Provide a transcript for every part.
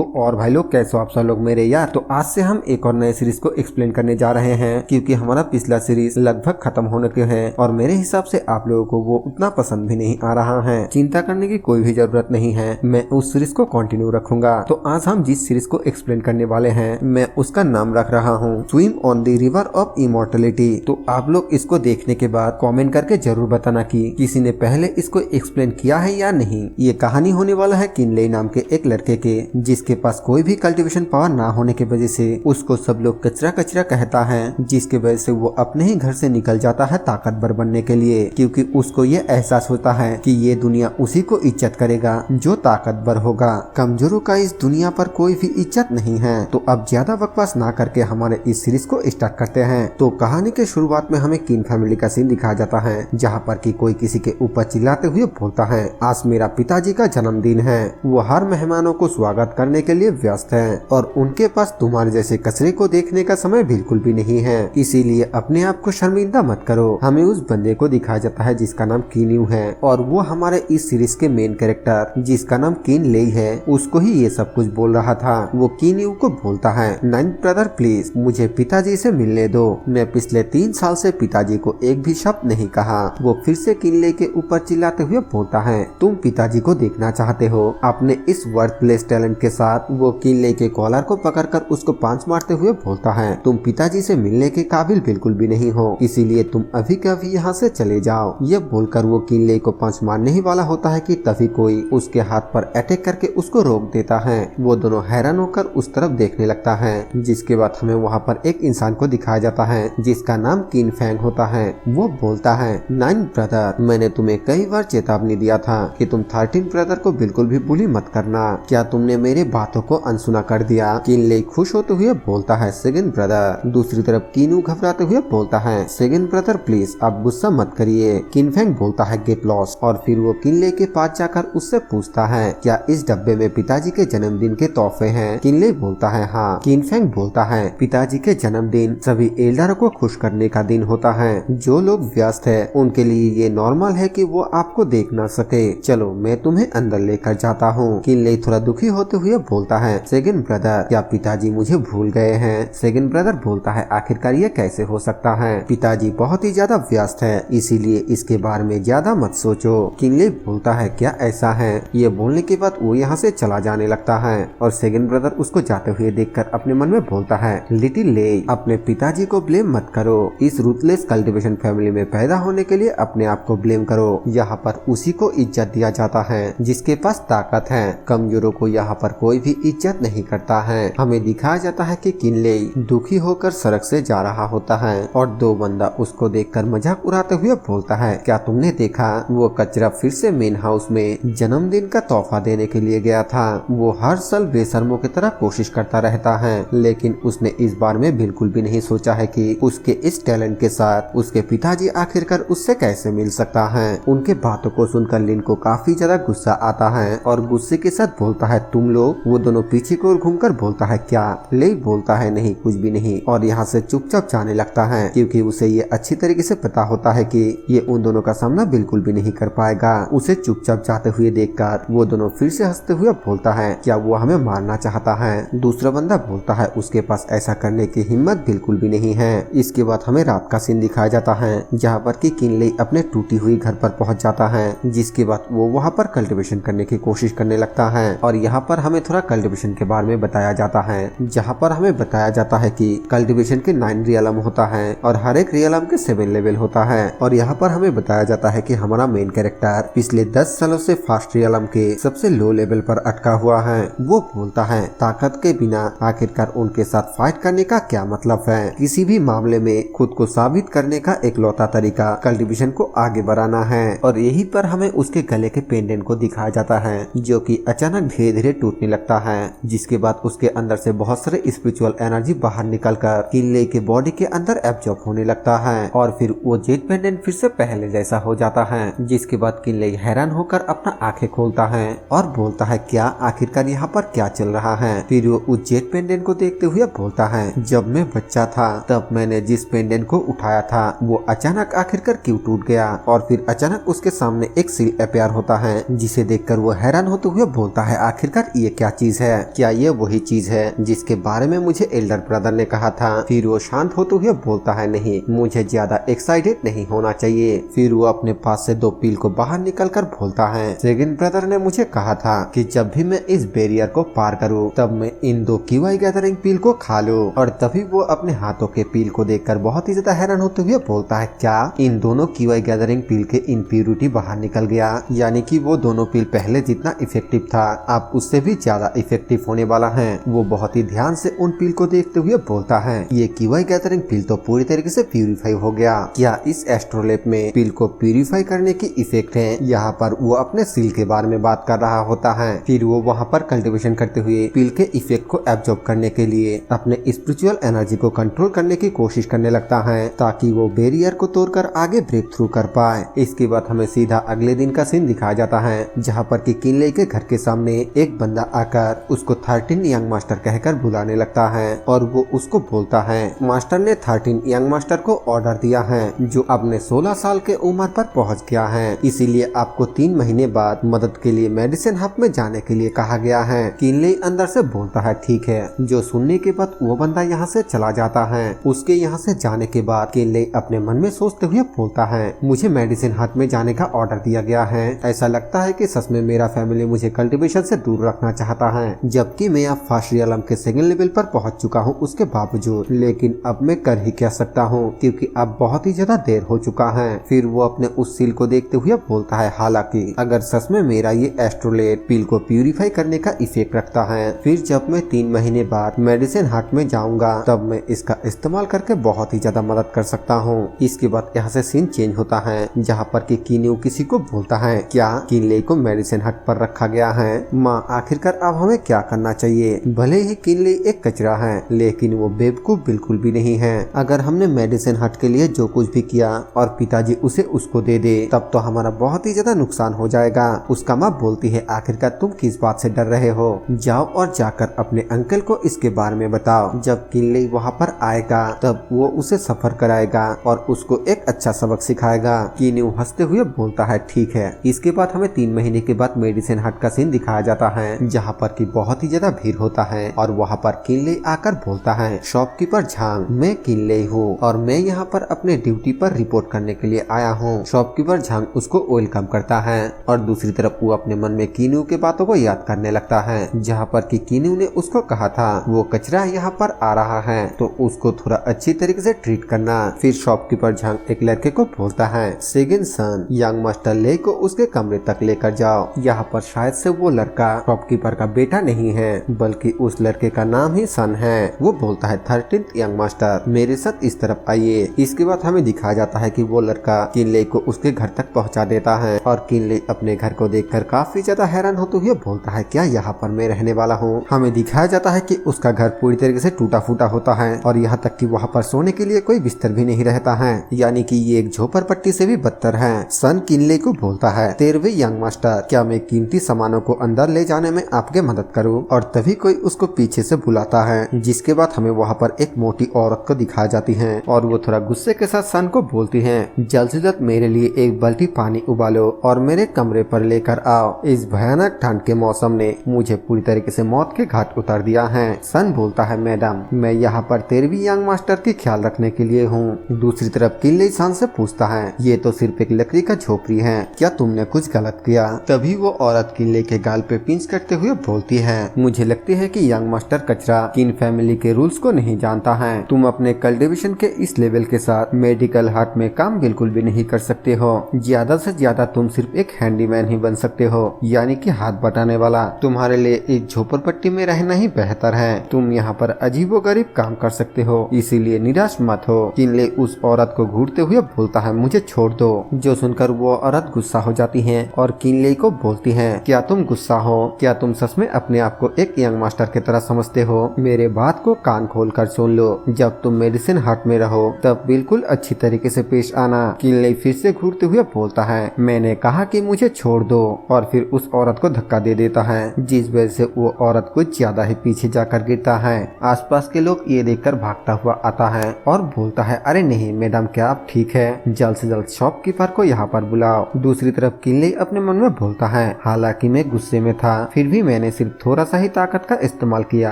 तो और भाई लोग कैसे हो आप सब लोग मेरे यार। तो आज से हम एक और नए सीरीज को एक्सप्लेन करने जा रहे हैं, क्योंकि हमारा पिछला सीरीज लगभग खत्म होने के है और मेरे हिसाब से आप लोगों को वो उतना पसंद भी नहीं आ रहा है। चिंता करने की कोई भी जरूरत नहीं है, मैं उस सीरीज को कंटिन्यू रखूंगा। तो आज हम जिस सीरीज को एक्सप्लेन करने वाले हैं मैं उसका नाम रख रहा हूँ swim on the river of immortality. तो आप लोग इसको देखने के बाद कमेंट करके जरूर बताना कि किसी ने पहले इसको एक्सप्लेन किया है या नहीं। ये कहानी होने वाला है किनले नाम के एक लड़के के, जिसके पास कोई भी कल्टीवेशन पावर ना होने की वजह से उसको सब लोग कचरा कचरा कहता है, जिसके वजह से वो अपने ही घर से निकल जाता है ताकतवर बनने के लिए, क्योंकि उसको ये एहसास होता है कि ये दुनिया उसी को इज्जत करेगा जो ताकतवर होगा। कमजोरों का इस दुनिया पर कोई भी इज्जत नहीं है। तो अब ज्यादा बकवास ना करके हमारे इस सीरीज को स्टार्ट करते हैं। तो कहानी के शुरुआत में हमें किन फैमिली का सीन दिखाया जाता है, जहाँ पर कि कोई किसी के ऊपर चिल्लाते हुए बोलता है, आज मेरा पिताजी का जन्मदिन है। वो हर मेहमानों को स्वागत करने के लिए व्यस्त है और उनके पास तुम्हारे जैसे कचरे को देखने का समय बिल्कुल भी नहीं है, इसीलिए अपने आप को शर्मिंदा मत करो। हमें उस बंदे को दिखाया जाता है जिसका नाम कीन्यू है और वो हमारे इस सीरीज के मेन कैरेक्टर जिसका नाम किनले है उसको ही ये सब कुछ बोल रहा था। वो कीन्यू को बोलता है, नाइन्थ ब्रदर प्लीज मुझे पिताजी से मिलने दो। मैं पिछले 3 साल से पिताजी को एक भी शब्द नहीं कहा। वो फिर से किनले के ऊपर चिल्लाते हुए बोलता है, तुम पिताजी को देखना चाहते हो। अपने इस वर्थलेस टैलेंट के साथ वो किनले के कॉलर को पकड़कर उसको पांच मारते हुए बोलता है, तुम पिताजी से मिलने के काबिल बिल्कुल भी नहीं हो, इसीलिए तुम अभी के अभी यहाँ से चले जाओ। ये बोलकर वो किनले को पांच मारने ही वाला होता है कि तभी कोई उसके हाथ पर अटैक करके उसको रोक देता है। वो दोनों हैरान होकर उस तरफ देखने लगता है, जिसके बाद हमें वहाँ पर एक इंसान को दिखाया जाता है जिसका नाम किन फैंग होता है। वो बोलता है, नाइन ब्रदर मैंने तुम्हें कई बार चेतावनी दिया था कि तुम 13 ब्रदर को बिल्कुल भी बुली मत करना, क्या तुमने मेरे बातों को अनसुना कर दिया। किनले खुश होते हुए बोलता है, सेकंड ब्रदर। दूसरी तरफ कीनू घबराते हुए बोलता है, सेकंड ब्रदर प्लीज आप गुस्सा मत करिए। किनफेंग बोलता है, गेट लॉस्ट। और फिर वो किनले के पास जाकर उससे पूछता है, क्या इस डब्बे में पिताजी के जन्मदिन के तोहफे हैं। किनले बोलता है, हाँ। किनफेंग बोलता है, पिताजी के जन्मदिन सभी एल्डर को खुश करने का दिन होता है। जो लोग व्यस्त है उनके लिए ये नॉर्मल है कि वो आपको देख ना सके। चलो मैं तुम्हें अंदर लेकर जाता हूँ। किनले थोड़ा दुखी होते हुए बोलता है, सेकंड ब्रदर क्या पिताजी मुझे भूल गए हैं। सेकंड ब्रदर बोलता है, आखिरकार ये कैसे हो सकता है, पिताजी बहुत ही ज्यादा व्यस्त है, इसीलिए इसके बारे में ज्यादा मत सोचो। किनले बोलता है, क्या ऐसा है। ये बोलने के बाद वो यहाँ से चला जाने लगता है और सेकंड ब्रदर उसको जाते हुए देखकर अपने मन में बोलता है, लिटिल ले अपने पिताजी को ब्लेम मत करो। इस रूथलेस कल्टीवेशन फैमिली में पैदा होने के लिए अपने आप को ब्लेम करो। यहाँ पर उसी को इज्जत दिया जाता है जिसके पास ताकत है। कमजोरों को यहाँ पर कोई भी इज्जत नहीं करता है। हमें दिखाया जाता है कि किनले दुखी होकर सड़क से जा रहा होता है और दो बंदा उसको देखकर मजाक उड़ाते हुए बोलता है, क्या तुमने देखा वो कचरा फिर से मेन हाउस में जन्मदिन का तोहफा देने के लिए गया था। वो हर साल बेशर्मों की तरह कोशिश करता रहता है, लेकिन उसने इस बार में बिल्कुल भी नहीं सोचा है कि उसके इस टैलेंट के साथ उसके पिताजी आखिरकार उससे कैसे मिल सकता है। उनके बातों को सुनकर लिन को काफी ज्यादा गुस्सा आता है और गुस्से के साथ बोलता है, तुम लोग। वो दोनों पीछे की ओर घूमकर बोलता है, क्या। ले बोलता है, नहीं कुछ भी नहीं, और यहाँ से चुपचाप जाने लगता है, क्योंकि उसे ये अच्छी तरीके से पता होता है कि ये उन दोनों का सामना बिल्कुल भी नहीं कर पाएगा। उसे चुपचाप जाते हुए देखकर वो दोनों फिर से हंसते हुए बोलता है, क्या वो हमें मारना चाहता है। दूसरा बंदा बोलता है, उसके पास ऐसा करने की हिम्मत बिल्कुल भी नहीं है। इसके बाद हमें रात का सीन दिखाया जाता है, जहाँ पर कि किनले अपने टूटी हुई घर पर पहुंच जाता है, जिसके बाद वो वहाँ पर कल्टीवेशन करने की कोशिश करने लगता है। और यहाँ पर हमें थोड़ा कल्टीवेशन के बारे में बताया जाता है, जहाँ पर हमें बताया जाता है कि कल्टीवेशन के 9 रियलम होता है और हर एक रियलम के 7 लेवल होता है। और यहाँ पर हमें बताया जाता है कि हमारा मेन कैरेक्टर पिछले 10 सालों से फास्ट रियलम के सबसे लो लेवल पर अटका हुआ है। वो बोलता है, ताकत के बिना आखिरकार उनके साथ फाइट करने का क्या मतलब है। किसी भी मामले में खुद को साबित करने का एकलौता तरीका कल्टीवेशन को आगे बढ़ाना है। और यही पर हमें उसके गले के पेंडेंट को दिखाया जाता है, जो कि अचानक धीरे धीरे टूटने लगता है, जिसके बाद उसके अंदर से बहुत सारे स्पिरिचुअल एनर्जी बाहर निकलकर किनले के बॉडी के अंदर एब्जॉर्ब होने लगता है। और फिर वो जेट पेंडेंट फिर से पहले जैसा हो जाता है, जिसके बाद किनले हैरान होकर अपना आंखें खोलता है और बोलता है, क्या आखिरकार यहाँ पर क्या चल रहा है। फिर वो उस जेट पेंडेंट को देखते हुए बोलता है, जब मैं बच्चा था तब मैंने जिस पेंडेंट को उठाया था वो अचानक आखिरकार क्यों टूट गया। और फिर अचानक उसके सामने एक सील अपेयर होता है, जिसे देखकर वो हैरान होते हुए बोलता है, आखिरकार ये क्या चीज है? क्या ये वही चीज है जिसके बारे में मुझे एल्डर ब्रदर ने कहा था? फिर वो शांत होते हुए बोलता है, नहीं, मुझे ज्यादा एक्साइटेड नहीं होना चाहिए। फिर वो अपने पास से 2 पील को बाहर निकल कर बोलता है, सेकंड ब्रदर ने मुझे कहा था कि जब भी मैं इस बैरियर को पार करूं तब मैं इन 2 कीवाई गैदरिंग पील को खा लूं। और तभी वो अपने हाथों के पील को देखकर बहुत ही ज्यादा हैरान होते हुए बोलता है, क्या इन दोनों कीवाई गैदरिंग पील के इम्प्योरिटी बाहर निकल गया? यानी कि वो दोनों पील पहले जितना इफेक्टिव था अब उससे भी ज्यादा इफेक्टिव होने वाला है। वो बहुत ही ध्यान से उन पील को देखते हुए बोलता है, ये कीवाई गैदरिंग पील तो पूरी तरीके से प्यूरिफाई हो गया। क्या इस एस्ट्रोलैब में पील को प्यूरिफाई करने की इफेक्ट है? यहाँ पर वो अपने सील के बारे में बात कर रहा होता है। फिर वो वहाँ पर कल्टीवेशन करते हुए पील के इफेक्ट को एब्जॉर्ब करने के लिए अपने स्पिरिचुअल एनर्जी को कंट्रोल करने की कोशिश करने लगता है ताकि वो बैरियर को तोड़कर आगे ब्रेक थ्रू कर पाए। इसके बाद हमें सीधा अगले दिन का सीन दिखाया जाता है जहाँ पर कि किनले के घर के सामने एक बंदा आकर उसको 13 यंग मास्टर कहकर बुलाने लगता है और वो उसको बोलता है, मास्टर ने 13 यंग मास्टर को ऑर्डर दिया है जो अपने 16 साल के उम्र पर पहुंच गया है, इसीलिए आपको 3 महीने बाद मदद के लिए मेडिसिन हब में जाने के लिए कहा गया है। किनले अंदर से बोलता है, ठीक है। जो सुनने के बाद वो बंदा यहाँ से चला जाता है। उसके यहाँ से जाने के बाद किनले अपने मन में सोचते हुए बोलता है, मुझे मेडिसिन हट में जाने का ऑर्डर दिया गया है। ऐसा लगता है कि सच में मेरा फैमिली मुझे कल्टीवेशन से दूर रखना चाहता है, जबकि मैं अब फास्ट रियलम के सेकंड लेवल पर पहुंच चुका हूं उसके बावजूद। लेकिन अब मैं कर ही क्या सकता हूं क्योंकि अब बहुत ही ज्यादा देर हो चुका है। फिर वो अपने उस सील को देखते हुए बोलता है, हालांकि अगर सच में मेरा ये एस्ट्रोलेट पील को प्यूरिफाई करने का इफेक्ट रखता है, फिर जब मैं 3 महीने बाद मेडिसिन हट में जाऊंगा तब मैं इसका इस्तेमाल करके बहुत ही ज्यादा मदद कर सकता हूँ। इसके बाद यहाँ से सीन चेंज होता है जहाँ पर कि कीन्यू किसी को बोलता है, क्या किनले को मेडिसिन हट पर रखा गया है? माँ, आखिरकार अब हमें क्या करना चाहिए? भले ही किनले एक कचरा है लेकिन वो बेवकूफ बिल्कुल भी नहीं है। अगर हमने मेडिसिन हट के लिए जो कुछ भी किया और पिताजी उसे उसको दे दे तब तो हमारा बहुत ही ज्यादा नुकसान हो जाएगा। उसका माँ बोलती है, आखिरकार तुम किस बात से डर रहे हो? जाओ और जाकर अपने अंकल को इसके बारे में बताओ। जब किनले वहाँ पर आएगा तब वो उसे सफर कराएगा और उसको एक अच्छा सबक सिखाएगा। किन्यू हंसते हुए बोलता है, ठीक है। इसके बाद हमें 3 महीने के बाद मेडिसिन हट का सीन दिखाया जाता है जहाँ पर कि बहुत ही ज्यादा भीड़ होता है और वहाँ पर किनले आकर बोलता है, शॉपकीपर झांग, मैं किनले हूँ और मैं यहाँ पर अपने ड्यूटी पर रिपोर्ट करने के लिए आया हूँ। शॉपकीपर झांग उसको वेलकम करता है और दूसरी तरफ वो अपने मन में किन्यू के बातों को याद करने लगता है जहाँ पर कि किन्यू ने उसको कहा था वो कचरा यहाँ पर आ रहा है तो उसको थोड़ा अच्छी तरीके से ट्रीट करना। फिर शॉपकीपर झांग एक लड़के को बोलता है, सेकंड सन, यंग मास्टर ले को उसके कमरे तक लेकर जाओ। यहाँ पर शायद से वो लड़का शॉपकीपर का बेटा नहीं है बल्कि उस लड़के का नाम ही सन है। वो बोलता है, 13th यंग मास्टर, मेरे साथ इस तरफ आइए। इसके बाद हमें दिखाया जाता है कि वो लड़का किनले को उसके घर तक पहुँचा देता है और किनले अपने घर को देखकर काफी ज्यादा हैरान होते हुए बोलता है, क्या यहाँ पर मैं रहने वाला हूँ? हमें दिखाया जाता है कि उसका घर पूरी तरीके से टूटा फूटा होता है और यहाँ तक कि वहाँ पर सोने के लिए कोई बिस्तर भी नहीं रहता है, यानी कि ये एक झोपड़पट्टी से भी बदतर है। सन किनले को बोलता है, 13वें यंग मास्टर, क्या मैं कीमती सामानों को अंदर ले जाने में आपके मदद करूं? और तभी कोई उसको पीछे से बुलाता है, जिसके बाद हमें वहाँ पर एक मोटी औरत को दिखाई जाती है और वो थोड़ा गुस्से के साथ सन को बोलती है, जल्द से जल्द मेरे लिए एक बाल्टी पानी उबालो और मेरे कमरे पर लेकर आओ। इस भयानक ठंड के मौसम ने मुझे पूरी तरीके से मौत के घाट उतार दिया है। सन बोलता है, मैडम, मैं यहाँ पर 13वीं यंग मास्टर की ख्याल रखने के लिए हूँ। दूसरी तरफ किनले सन से पूछता है, ये तो सिर्फ एक लकड़ी का झोपड़ी है, क्या तुमने कुछ गलत किया? तभी वो औरत किनले के गाल पे पिंच करते हुए बोलती है, मुझे लगती है कि यंग मास्टर कचरा किन फैमिली के रूल्स को नहीं जानता है। तुम अपने कल्टीवेशन के इस लेवल के साथ मेडिकल हार्ट में काम बिल्कुल भी नहीं कर सकते हो। ज्यादा से ज्यादा तुम सिर्फ एक हैंडीमैन ही बन सकते हो, यानी कि हाथ बटाने वाला। तुम्हारे लिए इस झोपड़पट्टी में रहना ही बेहतर है। तुम यहाँ पर अजीबोगरीब काम कर सकते हो, इसीलिए निराश मत हो। किनले उस औरत को घूरते हुए बोलता है, मुझे छोड़ दो। जो सुनकर वो औरत गुस्सा हो जाती है और किनले को बोलती है, क्या तुम गुस्सा हो? क्या तुम सच में अपने आप को एक यंग मास्टर की तरह समझते हो? मेरे बात को कान खोल कर सुन लो, जब तुम मेडिसिन हार्ट में रहो तब बिल्कुल अच्छी तरीके से पेश आना। किनले फिर से घूरते हुए बोलता है, मैंने कहा कि मुझे छोड़ दो, और फिर उस औरत को धक्का दे देता है, जिस वजह से वो औरत कुछ ज्यादा ही पीछे जाकर गिरता है। आसपास के लोग ये देखकर भागता हुआ आता है और बोलता है, अरे नहीं मैडम, क्या आप ठीक है? जल्द से जल्द शॉपकीपर को यहाँ पर बुलाओ। दूसरी तरफ किनले अपने मन में बोलता है, हालांकि मैं गुस्से में था, फिर भी मैंने सिर्फ थोड़ा सा ही ताकत का इस्तेमाल किया,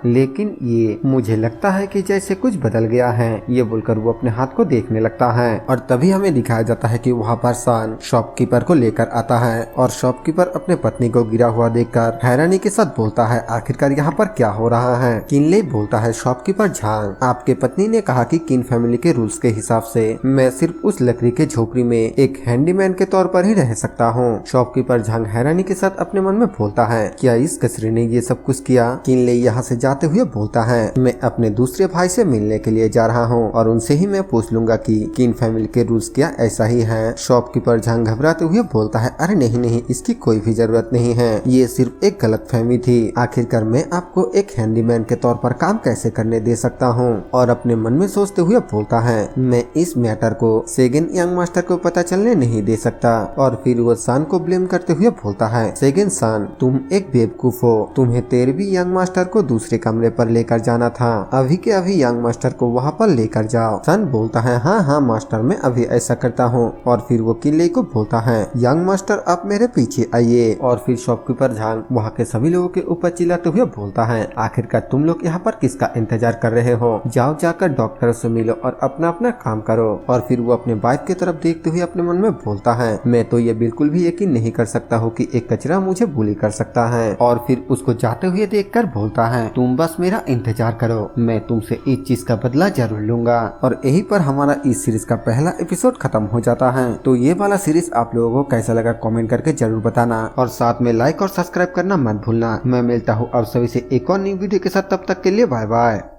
लेकिन ये मुझे लगता है कि जैसे कुछ बदल गया है। ये बोलकर वो अपने हाथ को देखने लगता है और तभी हमें दिखाया जाता है कि वहाँ पर सान शॉपकीपर को लेकर आता है और शॉपकीपर अपने पत्नी को गिरा हुआ देखकर हैरानी के साथ बोलता है, आखिरकार यहाँ पर क्या हो रहा है। किनले बोलता है, शॉपकीपर झांग, आपके पत्नी ने कहा कि किन फैमिली के रूल्स के हिसाब से मैं सिर्फ उस लकड़ी के झोपड़ी में एक हैंडीमैन के तौर पर ही रह सकता हूँ। शॉपकीपर झांग हैरानी के साथ अपने मन में बोलता है, क्या इस कचरे ने ये सब कुछ किया। किनले यहाँ से जाते हुए बोलता है, मैं अपने दूसरे भाई से मिलने के लिए जा रहा हूँ और उनसे ही मैं पूछ लूंगा कि किन फैमिली के रूल्स क्या ऐसा ही है। शॉपकीपर झांग घबराते हुए बोलता है, अरे नहीं नहीं, इसकी कोई भी जरूरत नहीं है, ये सिर्फ एक गलतफहमी थी। आखिरकार मैं आपको एक हैंडीमैन के तौर पर काम कैसे करने दे सकता हूँ। और अपने मन में सोचते हुए बोलता है, मैं इस मैटर को सेगन यंग मास्टर को पता चलने नहीं दे सकता। और फिर वो सान को ब्लेम करते हुए बोलता है, सेगन सान, तुम एक बेवकूफ हो, तुम्हें 13वीं यंग मास्टर को दूसरे कमरे पर लेकर जाना था, अभी के अभी यंग मास्टर को वहाँ पर लेकर जाओ। सन बोलता है, हाँ हाँ मास्टर, मैं अभी ऐसा करता हूँ। और फिर वो किनले को बोलता है, यंग मास्टर आप मेरे पीछे आइए। और फिर शॉपकीपर झांग वहाँ के सभी लोगों के ऊपर चिल्लाते हुए बोलता है, आखिरकार तुम लोग यहाँ पर किसका इंतजार कर रहे हो, जाओ जाकर डॉक्टर से मिलो और अपना अपना काम करो। और फिर वो अपने वाइफ की तरफ देखते हुए अपने मन में बोलता है, मैं तो ये बिल्कुल भी यकीन नहीं कर सकता हूँ कि एक कचरा मुझे बुली कर सकता है। और फिर उसको जाते हुए देखकर बोलता है, तुम बस मेरा इंतजार करो, मैं तुमसे इस चीज का बदला जरूर लूंगा। और यही पर हमारा इस सीरीज का पहला एपिसोड खत्म हो जाता है। तो ये वाला सीरीज आप लोगों को कैसा लगा कमेंट करके जरूर बताना और साथ में लाइक और सब्सक्राइब करना मत भूलना। मैं मिलता हूँ अब सभी से एक और नई वीडियो के साथ, तब तक के लिए बाय बाय।